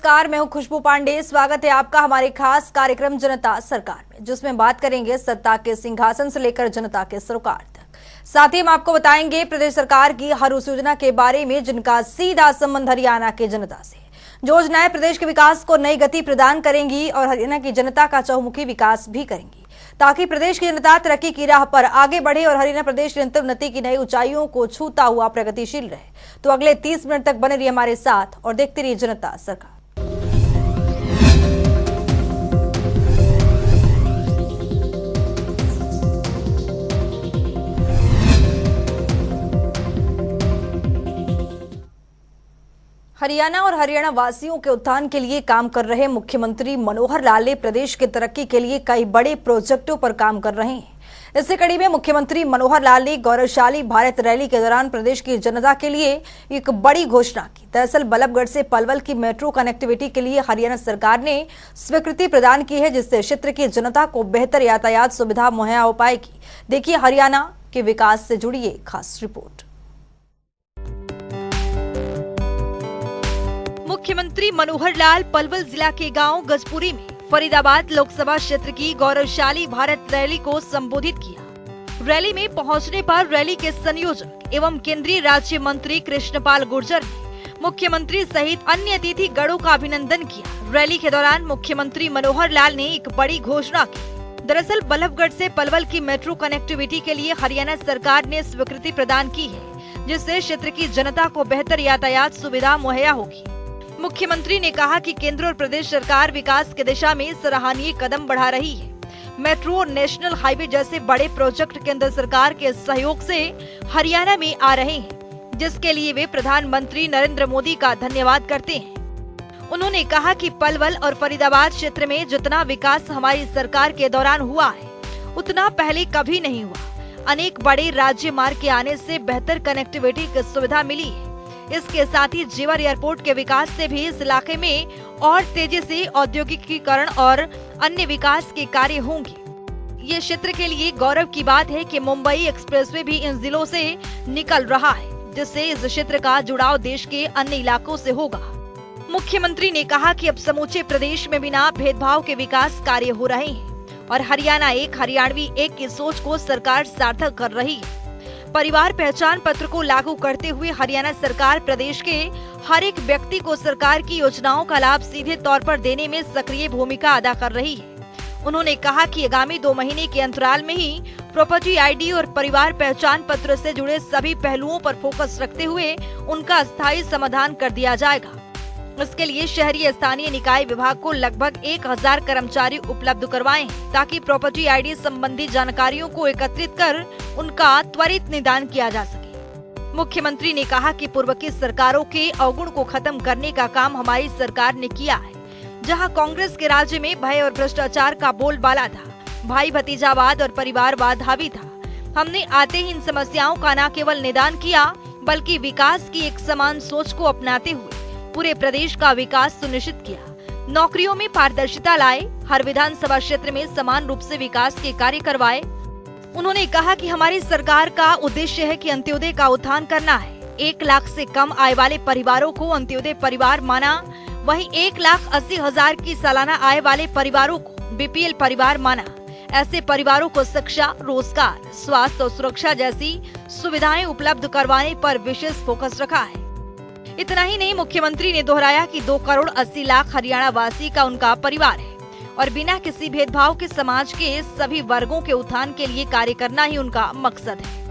नमस्कार, मैं हूं खुशबू पांडे। स्वागत है आपका हमारे खास कार्यक्रम जनता सरकार में, जिसमें बात करेंगे सत्ता के सिंहासन से लेकर जनता के सरोकार तक। साथ ही हम आपको बताएंगे प्रदेश सरकार की हर उस योजना के बारे में जिनका सीधा संबंध हरियाणा के जनता से। जो योजनाएं प्रदेश के विकास को नई गति प्रदान करेंगी और हरियाणा की जनता का चहुमुखी विकास भी करेंगी, ताकि प्रदेश की जनता तरक्की की राह पर आगे बढ़े और हरियाणा प्रदेश निरंतर उन्नति की नई ऊंचाइयों को छूता हुआ प्रगतिशील रहे। तो अगले 30 मिनट तक बने रहिए हमारे साथ और देखते रहिए जनता सरकार। हरियाणा और हरियाणा वासियों के उत्थान के लिए काम कर रहे मुख्यमंत्री मनोहर लाल ने प्रदेश की तरक्की के लिए कई बड़े प्रोजेक्टों पर काम कर रहे हैं। इसी कड़ी में मुख्यमंत्री मनोहर लाल ने गौरवशाली भारत रैली के दौरान प्रदेश की जनता के लिए एक बड़ी घोषणा की। दरअसल बल्लभगढ़ से पलवल की मेट्रो कनेक्टिविटी के लिए हरियाणा सरकार ने स्वीकृति प्रदान की है, जिससे क्षेत्र की जनता को बेहतर यातायात सुविधा मुहैया हो पाएगी। देखिए हरियाणा के विकास से जुड़ी एक खास रिपोर्ट। मुख्यमंत्री मनोहर लाल पलवल जिला के गांव गजपुरी में फरीदाबाद लोकसभा क्षेत्र की गौरवशाली भारत रैली को संबोधित किया। रैली में पहुंचने पर रैली के संयोजक एवं केंद्रीय राज्य मंत्री कृष्णपाल गुर्जर ने मुख्यमंत्री सहित अन्य अतिथि गणों का अभिनंदन किया। रैली के दौरान मुख्यमंत्री मनोहर लाल ने एक बड़ी घोषणा की। दरअसल बल्लभगढ़ से पलवल की मेट्रो कनेक्टिविटी के लिए हरियाणा सरकार ने स्वीकृति प्रदान की है, जिससे क्षेत्र की जनता को बेहतर यातायात सुविधा मुहैया होगी। मुख्यमंत्री ने कहा कि केंद्र और प्रदेश सरकार विकास की दिशा में सराहनीय कदम बढ़ा रही है। मेट्रो और नेशनल हाईवे जैसे बड़े प्रोजेक्ट केंद्र सरकार के सहयोग से हरियाणा में आ रहे हैं, जिसके लिए वे प्रधानमंत्री नरेंद्र मोदी का धन्यवाद करते हैं। उन्होंने कहा कि पलवल और फरीदाबाद क्षेत्र में जितना विकास हमारी सरकार के दौरान हुआ है, उतना पहले कभी नहीं हुआ। अनेक बड़े राज्य मार्ग के आने से बेहतर कनेक्टिविटी की सुविधा मिली है। इसके साथ ही जेवर एयरपोर्ट के विकास से भी इस इलाके में और तेजी से औद्योगिकीकरण और अन्य विकास के कार्य होंगे। ये क्षेत्र के लिए गौरव की बात है कि मुंबई एक्सप्रेसवे भी इन जिलों से निकल रहा है, जिससे इस क्षेत्र का जुड़ाव देश के अन्य इलाकों से होगा। मुख्यमंत्री ने कहा कि अब समूचे प्रदेश में बिना भेदभाव के विकास कार्य हो रहे हैं और हरियाणा एक, हरियाणवी एक की सोच को सरकार सार्थक कर रही है। परिवार पहचान पत्र को लागू करते हुए हरियाणा सरकार प्रदेश के हर एक व्यक्ति को सरकार की योजनाओं का लाभ सीधे तौर पर देने में सक्रिय भूमिका अदा कर रही है। उन्होंने कहा कि आगामी 2 महीने के अंतराल में ही प्रॉपर्टी आईडी और परिवार पहचान पत्र से जुड़े सभी पहलुओं पर फोकस रखते हुए उनका स्थायी समाधान कर दिया जाएगा। इसके लिए शहरी स्थानीय निकाय विभाग को लगभग 1000 कर्मचारी उपलब्ध करवाए, ताकि प्रॉपर्टी आईडी संबंधी जानकारियों को एकत्रित कर उनका त्वरित निदान किया जा सके। मुख्यमंत्री ने कहा कि पूर्व की सरकारों के अवगुण को खत्म करने का काम हमारी सरकार ने किया है। जहां कांग्रेस के राज्य में भय और भ्रष्टाचार का बोलबाला था, भाई भतीजावाद और परिवारवाद हावी था, हमने आते ही इन समस्याओं का न केवल निदान किया, बल्कि विकास की एक समान सोच को अपनाते हुए पूरे प्रदेश का विकास सुनिश्चित किया। नौकरियों में पारदर्शिता लाए, हर विधानसभा क्षेत्र में समान रूप से विकास के कार्य करवाए। उन्होंने कहा कि हमारी सरकार का उद्देश्य है कि अंत्योदय का उत्थान करना है। 1 लाख से कम आय वाले परिवारों को अंत्योदय परिवार माना, वहीं 1,80,000 की सालाना आय वाले परिवारों को बीपीएल परिवार माना। ऐसे परिवारों को शिक्षा, रोजगार, स्वास्थ्य और सुरक्षा जैसी सुविधाएं उपलब्ध करवाने पर विशेष फोकस रखा है। इतना ही नहीं, मुख्यमंत्री ने दोहराया कि 2 करोड़ 80 लाख हरियाणा वासी का उनका परिवार है और बिना किसी भेदभाव के समाज के सभी वर्गों के उत्थान के लिए कार्य करना ही उनका मकसद है।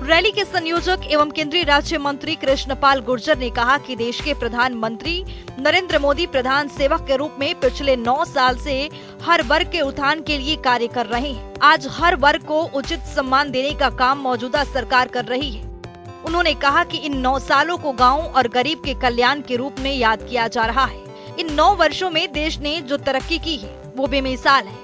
रैली के संयोजक एवं केंद्रीय राज्य मंत्री कृष्णपाल गुर्जर ने कहा कि देश के प्रधानमंत्री नरेंद्र मोदी प्रधान सेवक के रूप में पिछले 9 साल से हर वर्ग के उत्थान के लिए कार्य कर रहे हैं। आज हर वर्ग को उचित सम्मान देने का काम मौजूदा सरकार कर रही है। उन्होंने कहा कि इन 9 सालों को गांव और गरीब के कल्याण के रूप में याद किया जा रहा है। इन 9 वर्षों में देश ने जो तरक्की की है वो बेमिसाल है।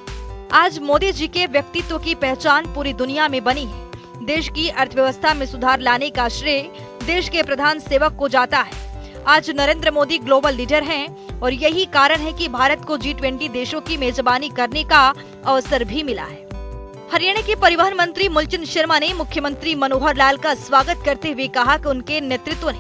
आज मोदी जी के व्यक्तित्व की पहचान पूरी दुनिया में बनी है। देश की अर्थव्यवस्था में सुधार लाने का श्रेय देश के प्रधान सेवक को जाता है। आज नरेंद्र मोदी ग्लोबल लीडर हैं और यही कारण है कि भारत को G20 देशों की मेजबानी करने का अवसर भी मिला है। हरियाणा के परिवहन मंत्री मूलचंद शर्मा ने मुख्यमंत्री मनोहर लाल का स्वागत करते हुए कहा कि उनके नेतृत्व ने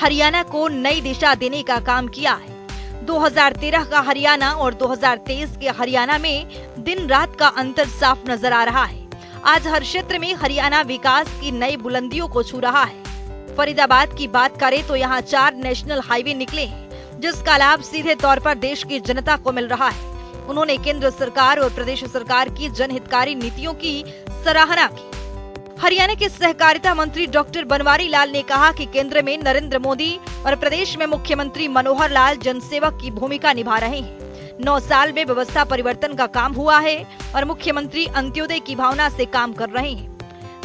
हरियाणा को नई दिशा देने का काम किया है। 2013 का हरियाणा और 2023 के हरियाणा में दिन रात का अंतर साफ नजर आ रहा है। आज हर क्षेत्र में हरियाणा विकास की नई बुलंदियों को छू रहा है। फरीदाबाद की बात करें तो यहाँ 4 नेशनल हाईवे निकले हैं, जिसका लाभ सीधे तौर पर देश की जनता को मिल रहा है। उन्होंने केंद्र सरकार और प्रदेश सरकार की जनहितकारी नीतियों की सराहना की। हरियाणा के सहकारिता मंत्री डॉक्टर बनवारी लाल ने कहा कि केंद्र में नरेंद्र मोदी और प्रदेश में मुख्यमंत्री मनोहर लाल जनसेवक की भूमिका निभा रहे हैं। 9 साल में व्यवस्था परिवर्तन का काम हुआ है और मुख्यमंत्री अंत्योदय की भावना से काम कर रहे हैं।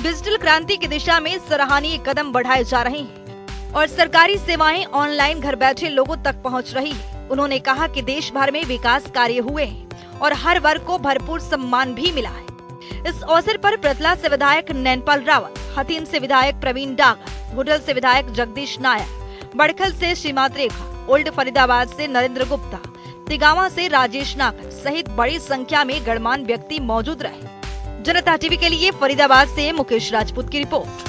डिजिटल क्रांति की दिशा में सराहनीय कदम बढ़ाए जा रहे हैं और सरकारी सेवाएं ऑनलाइन घर बैठे लोगों तक पहुंच रही है। उन्होंने कहा कि देश भर में विकास कार्य हुए हैं और हर वर्ग को भरपूर सम्मान भी मिला है। इस अवसर पर प्रतला से विधायक नैनपाल रावत, हथीन से विधायक प्रवीण डागर, होडल से विधायक जगदीश नायर, बड़खल से श्रीमात रेखा, ओल्ड फरीदाबाद से नरेंद्र गुप्ता, तिगावा से राजेश नागर सहित बड़ी संख्या में गणमान्य व्यक्ति मौजूद रहे। जनता टीवी के लिए फरीदाबाद से मुकेश राजपूत की रिपोर्ट।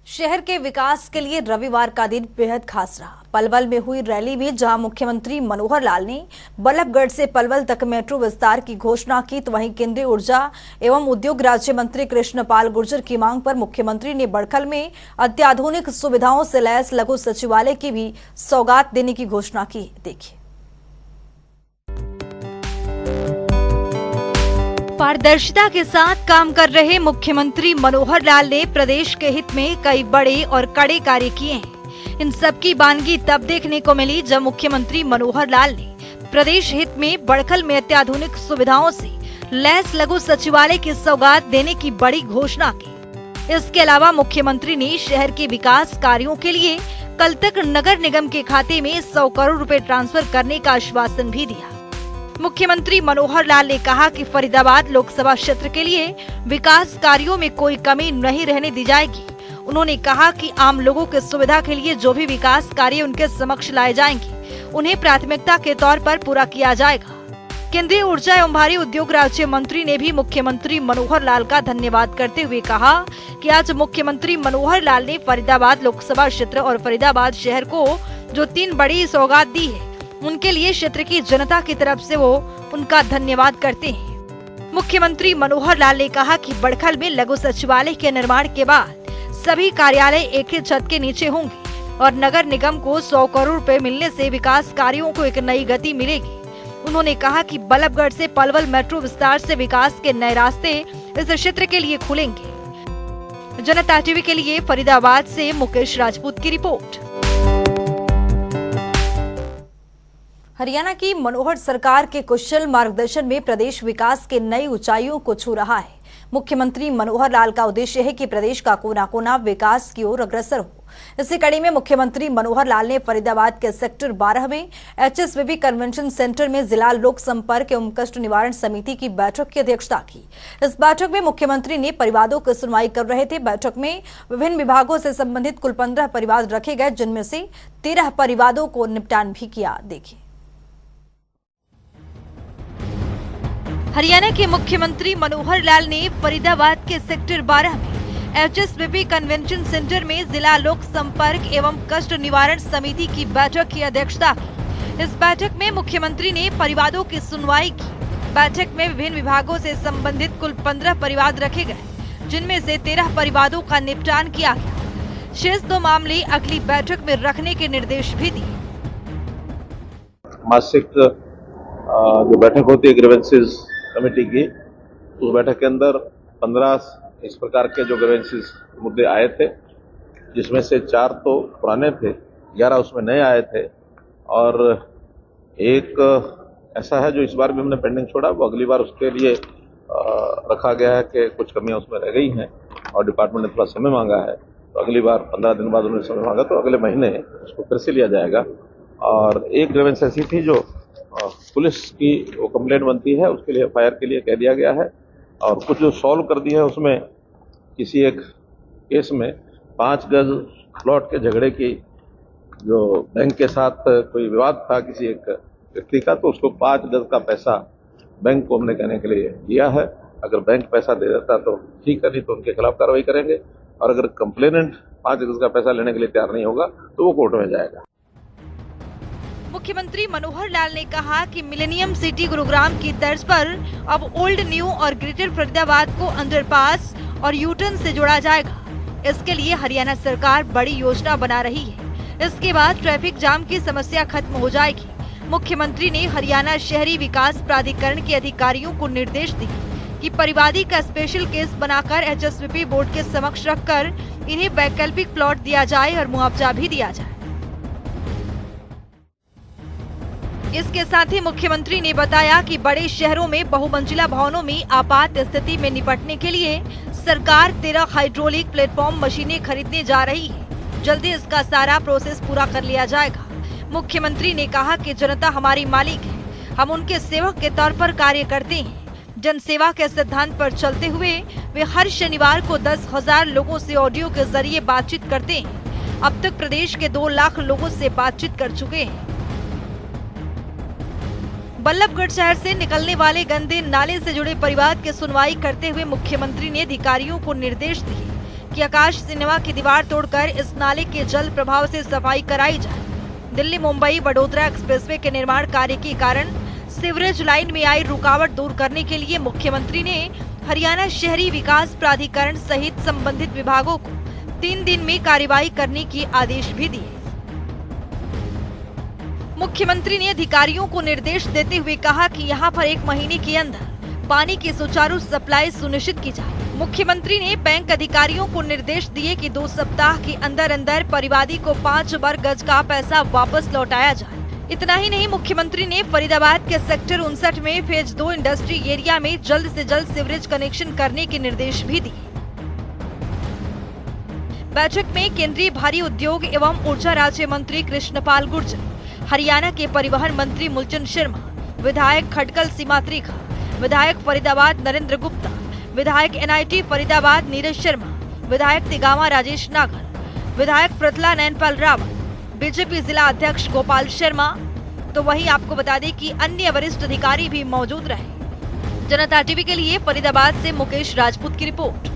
शहर के विकास के लिए रविवार का दिन बेहद खास रहा। पलवल में हुई रैली में जहां मुख्यमंत्री मनोहर लाल ने बल्लभगढ़ से पलवल तक मेट्रो विस्तार की घोषणा की, तो वहीं केंद्रीय ऊर्जा एवं उद्योग राज्य मंत्री कृष्णपाल गुर्जर की मांग पर मुख्यमंत्री ने बड़खल में अत्याधुनिक सुविधाओं से लैस लघु सचिवालय की भी सौगात देने की घोषणा की। देखिए, पारदर्शिता के साथ काम कर रहे मुख्यमंत्री मनोहर लाल ने प्रदेश के हित में कई बड़े और कड़े कार्य किए हैं। इन सब की बानगी तब देखने को मिली जब मुख्यमंत्री मनोहर लाल ने प्रदेश हित में बड़खल में अत्याधुनिक सुविधाओं से लैस लघु सचिवालय की सौगात देने की बड़ी घोषणा की। इसके अलावा मुख्यमंत्री ने शहर के विकास कार्यों के लिए कल तक नगर निगम के खाते में 100 करोड़ रुपए ट्रांसफर करने का आश्वासन भी दिया। मुख्यमंत्री मनोहर लाल ने कहा कि फरीदाबाद लोकसभा क्षेत्र के लिए विकास कार्यों में कोई कमी नहीं रहने दी जाएगी। उन्होंने कहा कि आम लोगों की सुविधा के लिए जो भी विकास कार्य उनके समक्ष लाए जाएंगे, उन्हें प्राथमिकता के तौर पर पूरा किया जाएगा। केंद्रीय ऊर्जा एवं भारी उद्योग राज्य मंत्री ने भी मुख्यमंत्री मनोहर लाल का धन्यवाद करते हुए कहा कि आज मुख्यमंत्री मनोहर लाल ने फरीदाबाद लोकसभा क्षेत्र और फरीदाबाद शहर को जो 3 बड़ी सौगात दी है, उनके लिए क्षेत्र की जनता की तरफ से वो उनका धन्यवाद करते हैं। मुख्यमंत्री मनोहर लाल ने कहा कि बड़खल में लघु सचिवालय के निर्माण के बाद सभी कार्यालय एक ही छत के नीचे होंगे और नगर निगम को 100 करोड़ रुपए मिलने से विकास कार्यों को एक नई गति मिलेगी। उन्होंने कहा कि बल्लभगढ़ से पलवल मेट्रो विस्तार से विकास के नए रास्ते इस क्षेत्र के लिए खुलेंगे। जनता टीवी के लिए फरीदाबाद से मुकेश राजपूत की रिपोर्ट। हरियाणा की मनोहर सरकार के कुशल मार्गदर्शन में प्रदेश विकास के नई ऊंचाइयों को छू रहा है। मुख्यमंत्री मनोहर लाल का उद्देश्य है कि प्रदेश का कोना कोना विकास की ओर अग्रसर हो। इसी कड़ी में मुख्यमंत्री मनोहर लाल ने फरीदाबाद के सेक्टर 12 में HSBB कन्वेंशन सेंटर में जिला लोक संपर्क एवं कष्ट निवारण समिति की बैठक की अध्यक्षता की। इस बैठक में मुख्यमंत्री ने परिवारों की सुनवाई कर रहे थे। बैठक में विभिन्न विभागों से संबंधित कुल 15 परिवार रखे गए, जिनमें से 13 परिवारों को निपटान भी किया। देखिए, हरियाणा के मुख्यमंत्री मनोहर लाल ने फरीदाबाद के सेक्टर 12 में HSBB कन्वेंशन सेंटर में जिला लोक संपर्क एवं कष्ट निवारण समिति की बैठक की अध्यक्षता की। इस बैठक में मुख्यमंत्री ने परिवारों की सुनवाई की। बैठक में विभिन्न विभागों से संबंधित कुल 15 परिवार रखे गए, जिनमें से 13 परिवारों का निपटान किया गया। शेष 2 मामले अगली बैठक में रखने के निर्देश भी दिए। मासिक जो बैठक होती है ग्रीवेंसेस कमेटी की, उस बैठक के अंदर 15 इस प्रकार के जो ग्रीवेंसेस मुद्दे आए थे, जिसमें से 4 तो पुराने थे, 11 उसमें नए आए थे और एक ऐसा है जो इस बार भी हमने पेंडिंग छोड़ा, वो अगली बार उसके लिए रखा गया है कि कुछ कमियां उसमें रह गई हैं और डिपार्टमेंट ने थोड़ा समय मांगा है, तो अगली बार 15 दिन बाद उन्होंने समय मांगा तो अगले महीने उसको फिर से लिया जाएगा। और एक ग्रीवेंस ऐसी थी जो पुलिस की वो कंप्लेंट बनती है, उसके लिए FIR के लिए कह दिया गया है और कुछ जो सॉल्व कर दिया है उसमें किसी एक केस में 5 गज प्लॉट के झगड़े की जो बैंक के साथ कोई विवाद था किसी एक व्यक्ति का, तो उसको 5 गज का पैसा बैंक को हमने कहने के लिए दिया है। अगर बैंक पैसा दे देता तो ठीक है, नहीं तो उनके खिलाफ कार्रवाई करेंगे। और अगर कंप्लेनेंट 5 एकड़ का पैसा लेने के लिए तैयार नहीं होगा तो वो कोर्ट में जाएगा। मुख्यमंत्री मनोहर लाल ने कहा कि मिलेनियम सिटी गुरुग्राम की तर्ज पर अब ओल्ड न्यू और ग्रेटर फरीदाबाद को अंडरपास और यूटर्न से जोड़ा जाएगा। इसके लिए हरियाणा सरकार बड़ी योजना बना रही है। इसके बाद ट्रैफिक जाम की समस्या खत्म हो जाएगी। मुख्यमंत्री ने हरियाणा शहरी विकास प्राधिकरण के अधिकारियों को निर्देश दिए कि परिवादी का स्पेशल केस बनाकर HSVP बोर्ड के समक्ष रखकर इन्हें वैकल्पिक प्लॉट दिया जाए और मुआवजा भी दिया जाए। इसके साथ ही मुख्यमंत्री ने बताया कि बड़े शहरों में बहुमंजिला भवनों में आपात स्थिति में निपटने के लिए सरकार 13 हाइड्रोलिक प्लेटफॉर्म मशीनें खरीदने जा रही है। जल्दी इसका सारा प्रोसेस पूरा कर लिया जाएगा। मुख्यमंत्री ने कहा कि जनता हमारी मालिक है, हम उनके सेवक के तौर पर कार्य करते हैं। जनसेवा के सिद्धांत पर चलते हुए वे हर शनिवार को 10,000 लोगों से ऑडियो के जरिए बातचीत करते हैं। अब तक प्रदेश के 2 लाख लोगों से बातचीत कर चुके हैं। बल्लभगढ़ शहर से निकलने वाले गंदे नाले से जुड़े परिवार की सुनवाई करते हुए मुख्यमंत्री ने अधिकारियों को निर्देश दिए कि आकाश सिनेमा की दीवार तोड़कर इस नाले के जल प्रभाव से सफाई कराई जाए। दिल्ली मुंबई वडोदरा एक्सप्रेसवे के निर्माण कार्य के कारण सीवरेज लाइन में आई रुकावट दूर करने के लिए मुख्यमंत्री ने हरियाणा शहरी विकास प्राधिकरण सहित संबंधित विभागों को 3 दिन में कार्रवाई करने के आदेश भी दिए। मुख्यमंत्री ने अधिकारियों को निर्देश देते हुए कहा कि यहां पर 1 महीने के अंदर पानी की सुचारू सप्लाई सुनिश्चित की जाए। मुख्यमंत्री ने बैंक अधिकारियों को निर्देश दिए कि 2 सप्ताह के अंदर अंदर परिवादी को 5 वर्ग गज का पैसा वापस लौटाया जाए। इतना ही नहीं, मुख्यमंत्री ने फरीदाबाद के सेक्टर 59 में फेज 2 इंडस्ट्री एरिया में जल्द से जल्द सीवरेज कनेक्शन करने के निर्देश भी दिए। बैठक में केंद्रीय भारी उद्योग एवं ऊर्जा राज्य मंत्री कृष्णपाल गुर्जर, हरियाणा के परिवहन मंत्री मूलचंद शर्मा, विधायक खटकल सीमा त्रिखा, विधायक फरीदाबाद नरेंद्र गुप्ता, विधायक NIT फरीदाबाद नीरज शर्मा, विधायक तिगावा राजेश नागर, विधायक प्रतला नैनपाल रावत, बीजेपी जिला अध्यक्ष गोपाल शर्मा, तो वहीं आपको बता दें कि अन्य वरिष्ठ अधिकारी भी मौजूद रहे। जनता टीवी के लिए फरीदाबाद से मुकेश राजपूत की रिपोर्ट।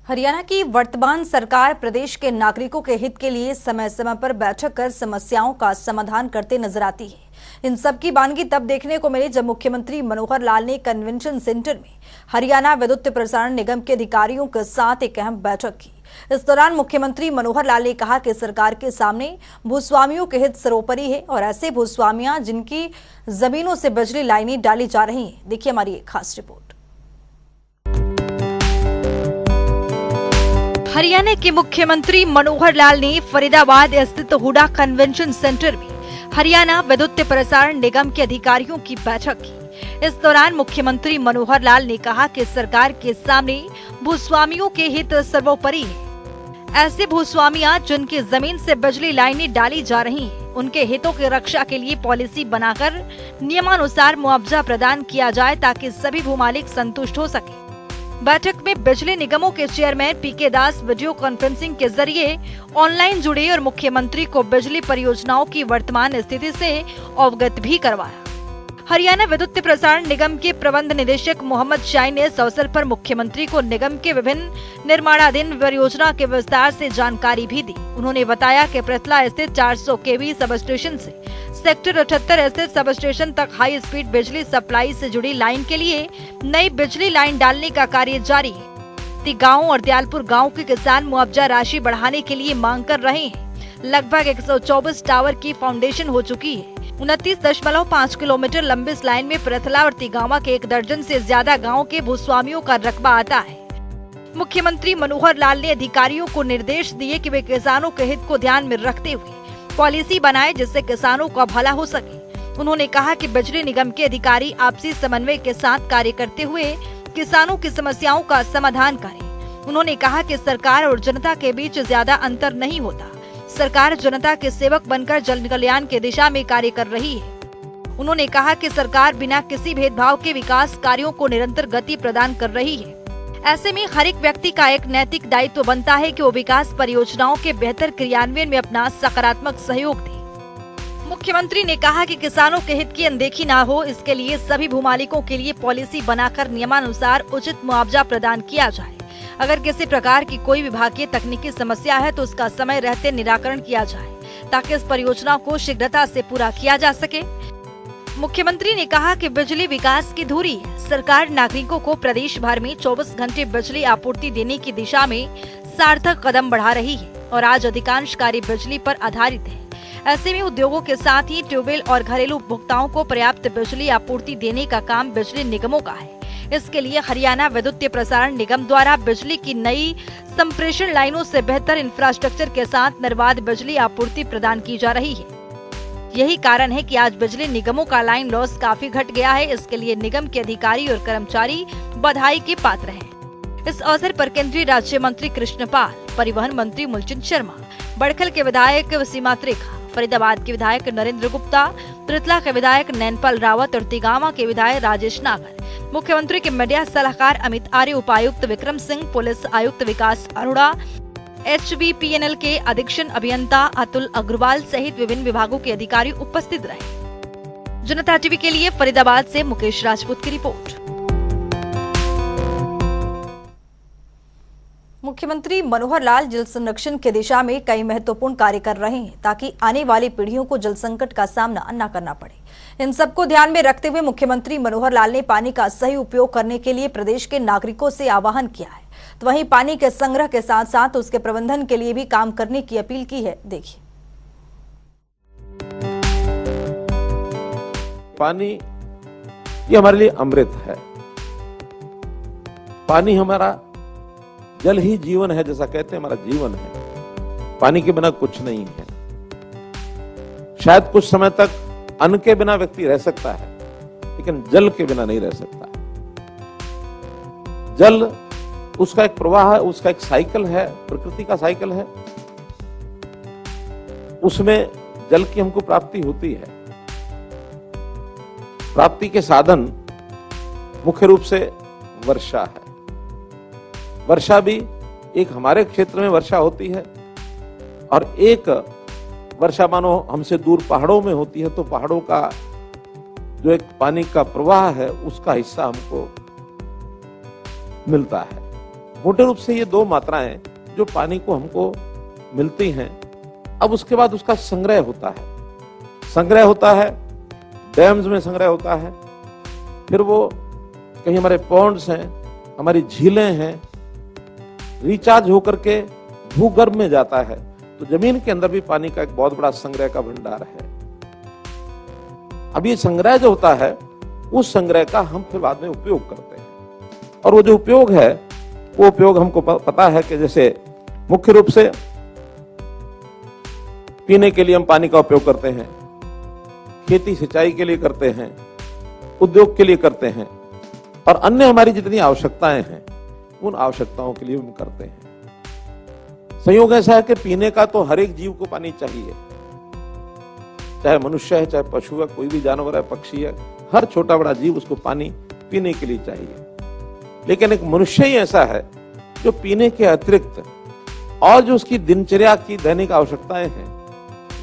हरियाणा की वर्तमान सरकार प्रदेश के नागरिकों के हित के लिए समय समय पर बैठक कर समस्याओं का समाधान करते नजर आती है। इन सब की बानगी तब देखने को मिली जब मुख्यमंत्री मनोहर लाल ने कन्वेंशन सेंटर में हरियाणा विद्युत प्रसारण निगम के अधिकारियों के साथ एक अहम बैठक की। इस दौरान मुख्यमंत्री मनोहर लाल ने कहा कि सरकार के सामने भूस्वामियों के हित सर्वोपरि है और ऐसे भूस्वामियां जिनकी जमीनों से बिजली लाइनें डाली जा रही हैं। देखिए हमारी एक खास रिपोर्ट। हरियाणा के मुख्यमंत्री मनोहर लाल ने फरीदाबाद स्थित हुडा कन्वेंशन सेंटर में हरियाणा विद्युत प्रसारण निगम के अधिकारियों की बैठक की। इस दौरान मुख्यमंत्री मनोहर लाल ने कहा कि सरकार के सामने भूस्वामियों के हित सर्वोपरि है। ऐसे भूस्वामियां जिनकी जमीन से बिजली लाइनें डाली जा रही हैं, उनके हितों की रक्षा के लिए पॉलिसी बनाकर नियमानुसार मुआवजा प्रदान किया जाए ताकि सभी भूमालिक संतुष्ट हो सके। बैठक में बिजली निगमों के चेयरमैन PK दास वीडियो कॉन्फ्रेंसिंग के जरिए ऑनलाइन जुड़े और मुख्यमंत्री को बिजली परियोजनाओं की वर्तमान स्थिति से अवगत भी करवाया। हरियाणा विद्युत प्रसारण निगम के प्रबंध निदेशक मोहम्मद शाही ने इस अवसर पर मुख्यमंत्री को निगम के विभिन्न निर्माणाधीन परियोजना के विस्तार से जानकारी भी दी। उन्होंने बताया कि प्रतला स्थित 400 kV सब स्टेशन से सेक्टर 78 स्थित सब स्टेशन तक हाई स्पीड बिजली सप्लाई से जुड़ी लाइन के लिए नई बिजली लाइन डालने का कार्य जारी है। गाँव और दयालपुर गाँव के किसान मुआवजा राशि बढ़ाने के लिए मांग कर रहे हैं। लगभग 124 टावर की फाउंडेशन हो चुकी है। 29.5 किलोमीटर लंबी इस लाइन में प्रथला और तिगावा के 1 दर्जन से ज्यादा गाँव के भूस्वामियों का रकबा आता है। मुख्यमंत्री मनोहर लाल ने अधिकारियों को निर्देश दिए कि वे किसानों के हित को ध्यान में रखते हुए पॉलिसी बनाए जिससे किसानों का भला हो सके। उन्होंने कहा कि बिजली निगम के अधिकारी आपसी समन्वय के साथ कार्य करते हुए किसानों की समस्याओं का समाधान करें। उन्होंने कहा कि सरकार और जनता के बीच ज्यादा अंतर नहीं होता। सरकार जनता के सेवक बनकर जन कल्याण की दिशा में कार्य कर रही है। उन्होंने कहा कि सरकार बिना किसी भेदभाव के विकास कार्यों को निरंतर गति प्रदान कर रही है। ऐसे में हर एक व्यक्ति का एक नैतिक दायित्व बनता है कि वो विकास परियोजनाओं के बेहतर क्रियान्वयन में अपना सकारात्मक सहयोग दे। मुख्यमंत्री ने कहा कि किसानों के हित की अनदेखी ना हो, इसके लिए सभी भूमालिकों के लिए पॉलिसी बनाकर नियमानुसार उचित मुआवजा प्रदान किया जाए। अगर किसी प्रकार की कोई विभागीय तकनीकी समस्या है तो उसका समय रहते निराकरण किया जाए, ताकि इस परियोजना को शीघ्रता से पूरा किया जा सके। मुख्यमंत्री ने कहा कि बिजली विकास की धुरी है। सरकार नागरिकों को प्रदेश भर में 24 घंटे बिजली आपूर्ति देने की दिशा में सार्थक कदम बढ़ा रही है और आज अधिकांश कार्य बिजली पर आधारित है। ऐसे में उद्योगों के साथ ही ट्यूबवेल और घरेलू उपभोक्ताओं को पर्याप्त बिजली आपूर्ति देने का काम बिजली निगमों का है। इसके लिए हरियाणा विद्युत प्रसारण निगम द्वारा बिजली की नई संप्रेषण लाइनों से बेहतर इंफ्रास्ट्रक्चर के साथ निर्बाध बिजली आपूर्ति प्रदान की जा रही है। यही कारण है कि आज बिजली निगमों का लाइन लॉस काफी घट गया है। इसके लिए निगम के अधिकारी और कर्मचारी बधाई के पात्र हैं। इस अवसर पर केंद्रीय राज्य मंत्री कृष्णपाल, परिवहन मंत्री मूलचंद शर्मा, बड़खल के विधायक सीमा त्रिखा, फरीदाबाद के विधायक नरेंद्र गुप्ता, त्रितला के विधायक नैनपाल रावत और तिगामा के विधायक राजेश नागर, मुख्यमंत्री के मीडिया सलाहकार अमित आर्य, उपायुक्त विक्रम सिंह, पुलिस आयुक्त विकास अरोड़ा, HVPNL के अधीक्षण अभियंता अतुल अग्रवाल सहित विभिन्न विभागों के अधिकारी उपस्थित रहे। जनता टीवी के लिए फरीदाबाद से मुकेश राजपूत की रिपोर्ट। मुख्यमंत्री मनोहर लाल जल संरक्षण की दिशा में कई महत्वपूर्ण कार्य कर रहे हैं, ताकि आने वाली पीढ़ियों को जल संकट का सामना न करना पड़े। इन सबको ध्यान में रखते हुए मुख्यमंत्री मनोहर लाल ने पानी का सही उपयोग करने के लिए प्रदेश के नागरिकों से आह्वान किया है। तो वहीं पानी के संग्रह के साथ साथ उसके प्रबंधन के लिए भी काम करने की अपील की है। देखिए। पानी ये हमारे लिए अमृत है। पानी हमारा, जल ही जीवन है, जैसा कहते हैं हमारा जीवन है। पानी के बिना कुछ नहीं है। शायद कुछ समय तक अन्न के बिना व्यक्ति रह सकता है, लेकिन जल के बिना नहीं रह सकता। जल उसका एक प्रवाह है, उसका एक साइकिल है, प्रकृति का साइकिल है। उसमें जल की हमको प्राप्ति होती है। प्राप्ति के साधन मुख्य रूप से वर्षा है। वर्षा भी एक हमारे क्षेत्र में वर्षा होती है और एक वर्षा मानो हमसे दूर पहाड़ों में होती है, तो पहाड़ों का जो एक पानी का प्रवाह है उसका हिस्सा हमको मिलता है। मोटे रूप से ये दो मात्राएं जो पानी को हमको मिलती हैं। अब उसके बाद उसका संग्रह होता है। संग्रह होता है, डैम्स में संग्रह होता है, फिर वो कहीं हमारे पॉन्ड्स हैं, हमारी झीलें हैं, रिचार्ज होकर के भूगर्भ में जाता है। तो जमीन के अंदर भी पानी का एक बहुत बड़ा संग्रह का भंडार है। अब ये संग्रह जो होता है, उस संग्रह का हम फिर बाद में उपयोग करते हैं। और वो जो उपयोग है, वो उपयोग हमको पता है कि जैसे मुख्य रूप से पीने के लिए हम पानी का उपयोग करते हैं, खेती सिंचाई के लिए करते हैं, उद्योग के लिए करते हैं, और अन्य हमारी जितनी आवश्यकताएं हैं उन आवश्यकताओं के लिए हम करते हैं। संयोग ऐसा है कि पीने का तो हर एक जीव को पानी चाहिए, चाहे मनुष्य है, चाहे पशु है, कोई भी जानवर है, पक्षी है, हर छोटा बड़ा जीव उसको पानी पीने के लिए चाहिए। लेकिन एक मनुष्य ही ऐसा है जो पीने के अतिरिक्त और जो उसकी दिनचर्या की दैनिक आवश्यकताएं हैं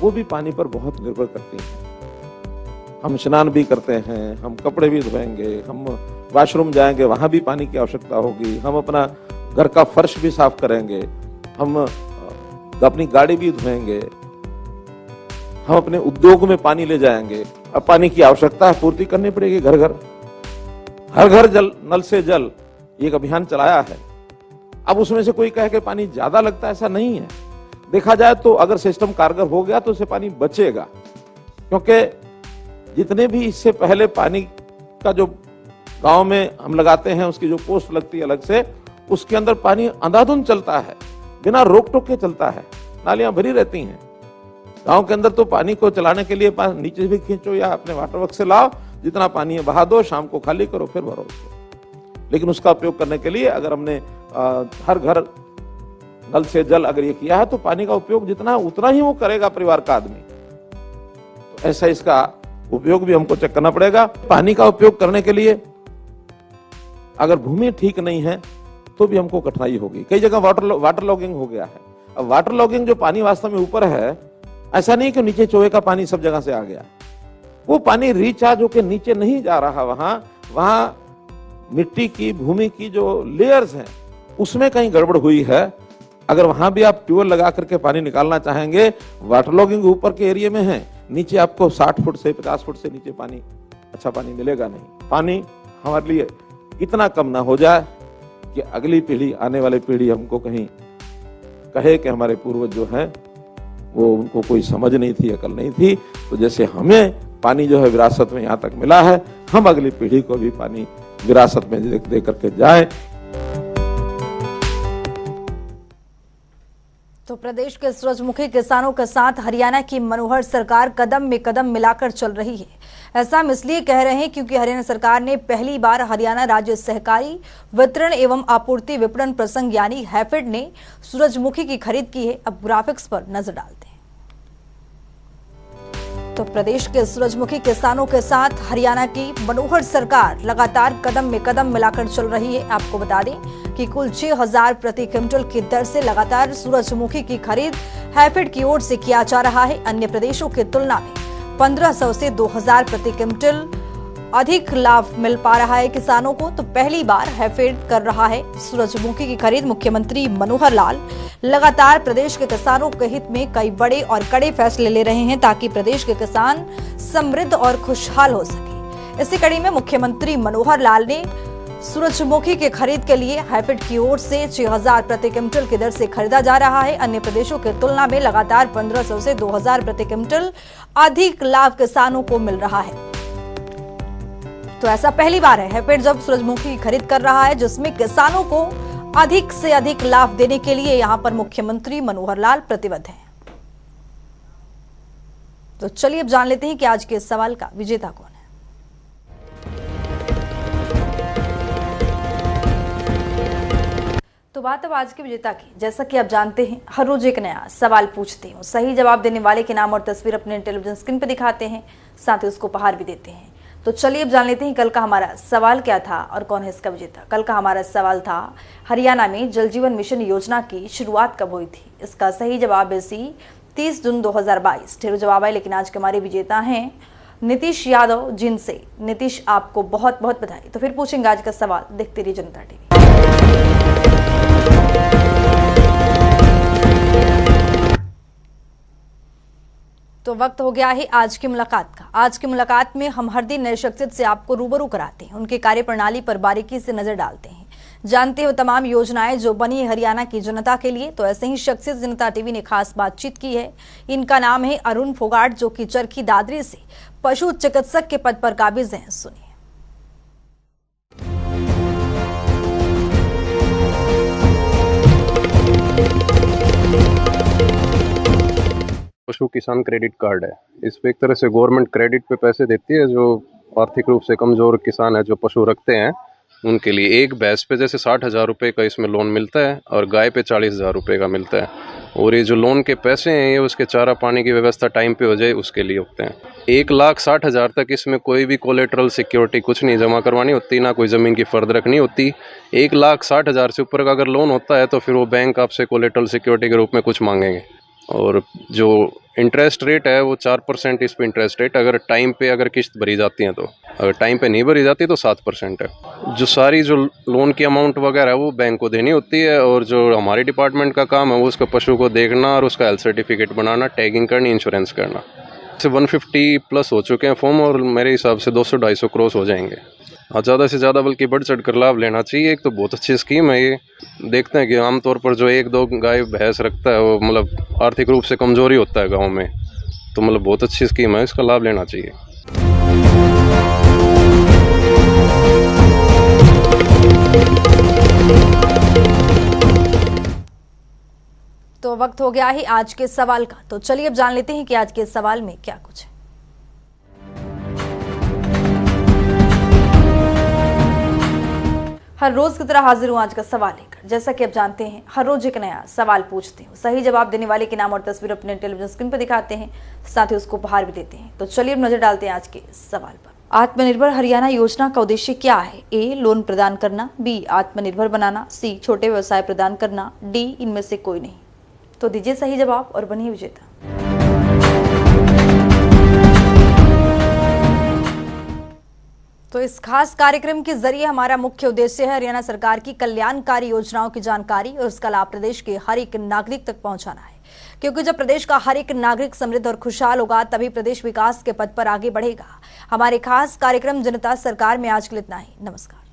वो भी पानी पर बहुत निर्भर करती हैं। हम स्नान भी करते हैं, हम कपड़े भी धोएंगे, हम वॉशरूम जाएंगे, वहां भी पानी की आवश्यकता होगी, हम अपना घर का फर्श भी साफ करेंगे, हम अपनी गाड़ी भी धोएंगे, हम अपने उद्योग में पानी ले जाएंगे। अब पानी की आवश्यकता पूर्ति करनी पड़ेगी। घर घर, हर घर जल, नल से जल, एक अभियान चलाया है। अब उसमें से कोई कहे कि पानी ज्यादा लगता है, ऐसा नहीं है। देखा जाए तो अगर सिस्टम कारगर हो गया तो उससे पानी बचेगा, क्योंकि जितने भी इससे पहले पानी का जो गांव में हम लगाते हैं, उसकी जो पोस्ट लगती है अलग से, उसके अंदर पानी अंधाधुंध चलता है, बिना रोक टोक के चलता है, नालियां भरी रहती हैं। गांव के अंदर तो पानी को चलाने के लिए नीचे भी खींचो या अपने वाटर वर्क से लाओ, जितना पानी है बहा दो, शाम को खाली करो, फिर भरो उसको। लेकिन उसका उपयोग करने के लिए अगर हमने हर घर नल से जल अगर ये किया है, तो पानी का उपयोग जितना उतना ही वो करेगा परिवार का आदमी। तो ऐसा इसका उपयोग भी हमको चेक करना पड़ेगा। पानी का उपयोग करने के लिए अगर भूमि ठीक नहीं है तो भी हमको कठिनाई होगी। कई जगह वाटर लॉगिंग हो गया है। अब वाटर लॉगिंग जो पानी वास्तव में ऊपर है, ऐसा नहीं कि नीचे चोए का पानी सब जगह से आ गया, वो पानी रिचार्ज होकर नीचे नहीं जा रहा। वहां मिट्टी की, भूमि की जो लेयर्स हैं उसमें कहीं गड़बड़ हुई है। अगर वहां भी आप ट्यूबवेल लगा करके पानी निकालना चाहेंगे, वाटर लॉगिंग ऊपर के एरिया में है, नीचे आपको 60 फुट से 50 फुट से नीचे पानी, अच्छा पानी मिलेगा नहीं। पानी हमारे लिए इतना कम ना हो जाए कि अगली पीढ़ी, आने वाली पीढ़ी हमको कहीं कहे कि हमारे पूर्वज जो हैं वो, उनको कोई समझ नहीं थी, अकल नहीं थी। तो जैसे हमें पानी जो है विरासत में यहाँ तक मिला है, हम अगली पीढ़ी को भी पानी विरासत में दे करके जाएं। तो प्रदेश के सूरजमुखी किसानों के साथ हरियाणा की मनोहर सरकार कदम में कदम मिलाकर चल रही है। ऐसा हम इसलिए कह रहे हैं क्योंकि हरियाणा सरकार ने पहली बार हरियाणा राज्य सहकारी वितरण एवं आपूर्ति विपणन प्रसंघ यानी हैफेड ने सूरजमुखी की खरीद की है। अब ग्राफिक्स पर नजर डालते हैं। तो प्रदेश के सूरजमुखी किसानों के साथ हरियाणा की मनोहर सरकार लगातार कदम में कदम मिलाकर चल रही है। आपको बता दें कि कुल 6,000 प्रति क्विंटल की दर से लगातार सूरजमुखी की खरीद हैफेड की ओर से किया जा रहा है। अन्य प्रदेशों की तुलना में 1,500 से 2,000 प्रति क्विंटल अधिक लाभ मिल पा रहा है किसानों को। तो पहली बार हैफेड कर रहा है सूरजमुखी की खरीद। मुख्यमंत्री मनोहर लाल लगातार प्रदेश के किसानों के हित में कई बड़े और कड़े फैसले ले रहे हैं ताकि प्रदेश के किसान समृद्ध और खुशहाल हो सके। इसी कड़ी में मुख्यमंत्री मनोहर लाल ने सूरजमुखी की खरीद के लिए हैफेड की ओर से 6,000 प्रति क्विंटल की दर से खरीदा जा रहा है। अन्य प्रदेशों की तुलना में लगातार 1,500 से 2,000 प्रति क्विंटल अधिक लाभ किसानों को मिल रहा है। तो ऐसा पहली बार है हैफेड जब सूरजमुखी की खरीद कर रहा है, जिसमें किसानों को अधिक से अधिक लाभ देने के लिए यहां पर मुख्यमंत्री मनोहर लाल प्रतिबद्ध हैं। तो चलिए अब जान लेते हैं कि आज के इस सवाल का विजेता कौन है। तो बात अब आज के विजेता की। जैसा कि आप जानते हैं, हर रोज एक नया सवाल पूछते हूँ। सही जवाब देने वाले के नाम और तस्वीर अपने टेलीविजन स्क्रीन पर दिखाते हैं, साथ ही उसको उपहार भी देते हैं। तो चलिए अब जान लेते हैं कल का हमारा सवाल क्या था और कौन है इसका विजेता। कल का हमारा सवाल था, हरियाणा में जल जीवन मिशन योजना की शुरुआत कब हुई थी। इसका सही जवाब है सी 30 जून 2022। ढेरों जवाब आए, लेकिन आज के हमारे विजेता हैं नीतीश यादव, जिनसे नीतीश आपको बहुत बहुत बधाई। तो फिर पूछेंगे आज का सवाल, देखते रहिए जनता टीवी। तो वक्त हो गया है आज की मुलाकात का। आज की मुलाकात में हम हर दिन नए शख्सियत से आपको रूबरू कराते हैं, उनके कार्यप्रणाली पर बारीकी से नजर डालते हैं, जानते हो तमाम योजनाएं जो बनी है हरियाणा की जनता के लिए। तो ऐसे ही शख्सियत जनता टीवी ने खास बातचीत की है। इनका नाम है अरुण फोगाट, जो कि चरखी दादरी से पशु चिकित्सक के पद पर काबिज हैं। सुनिए। पशु किसान क्रेडिट कार्ड है। इस पे एक तरह से गवर्नमेंट क्रेडिट पे पैसे देती है जो आर्थिक रूप से कमजोर किसान है, जो पशु रखते हैं उनके लिए। एक भैंस पे जैसे 60,000 रुपये का इसमें लोन मिलता है और गाय पे 40,000 रुपये का मिलता है। और ये जो लोन के पैसे हैं ये उसके चारा पानी की व्यवस्था टाइम पे हो जाए उसके लिए होते हैं। 1,60,000 तक इसमें कोई भी कोलेटरल सिक्योरिटी कुछ नहीं जमा करवानी होती, ना कोई ज़मीन की फर्द रखनी होती। 1,60,000 से ऊपर का अगर लोन होता है तो फिर वो बैंक आपसे कोलेटरल सिक्योरिटी के रूप में कुछ मांगेंगे। और जो इंटरेस्ट रेट है वो 4% इस पे इंटरेस्ट रेट, अगर टाइम पे अगर किस्त भरी जाती है तो। अगर टाइम पे नहीं भरी जाती तो 7% है। जो सारी जो लोन की अमाउंट वगैरह है वो बैंक को देनी होती है। और जो हमारे डिपार्टमेंट का काम है वो उसका पशु को देखना और उसका हेल्थ सर्टिफिकेट बनाना, टैगिंग करनी, इंश्योरेंस करना। से 150 प्लस हो चुके हैं फॉर्म और मेरे हिसाब से 200-250 क्रॉस हो जाएंगे। हाँ, ज़्यादा से ज़्यादा बल्कि बढ़ चढ़ कर लाभ लेना चाहिए। एक तो बहुत अच्छी स्कीम है ये। देखते हैं कि आमतौर पर जो 1-2 गाय भैंस रखता है वो मतलब आर्थिक रूप से कमजोरी होता है गाँव में, तो मतलब बहुत अच्छी स्कीम है, इसका लाभ लेना चाहिए। तो वक्त हो गया है आज के सवाल का। तो चलिए अब जान लेते हैं कि आज के सवाल में क्या कुछ है। हर रोज की तरह हाजिर हूं आज का सवाल लेकर। जैसा कि आप जानते हैं, हर रोज एक नया सवाल पूछते हूं। सही जवाब देने वाले के नाम और तस्वीर अपने टेलीविजन स्क्रीन पर दिखाते हैं, साथ ही उसको उपहार भी देते हैं। तो चलिए अब नजर डालते हैं आज के सवाल पर। आत्मनिर्भर हरियाणा योजना का उद्देश्य क्या है। ए, लोन प्रदान करना, बी, आत्मनिर्भर बनाना, सी, छोटे व्यवसाय प्रदान करना, डी, इनमें से कोई नहीं। तो दीजिए सही जवाब और बनिए विजेता। इस खास कार्यक्रम के जरिए हमारा मुख्य उद्देश्य है हरियाणा सरकार की कल्याणकारी योजनाओं की जानकारी और उसका लाभ प्रदेश के हर एक नागरिक तक पहुंचाना है, क्योंकि जब प्रदेश का हर एक नागरिक समृद्ध और खुशहाल होगा तभी प्रदेश विकास के पथ पर आगे बढ़ेगा। हमारे खास कार्यक्रम जनता सरकार में आज के लिए इतना ही। नमस्कार।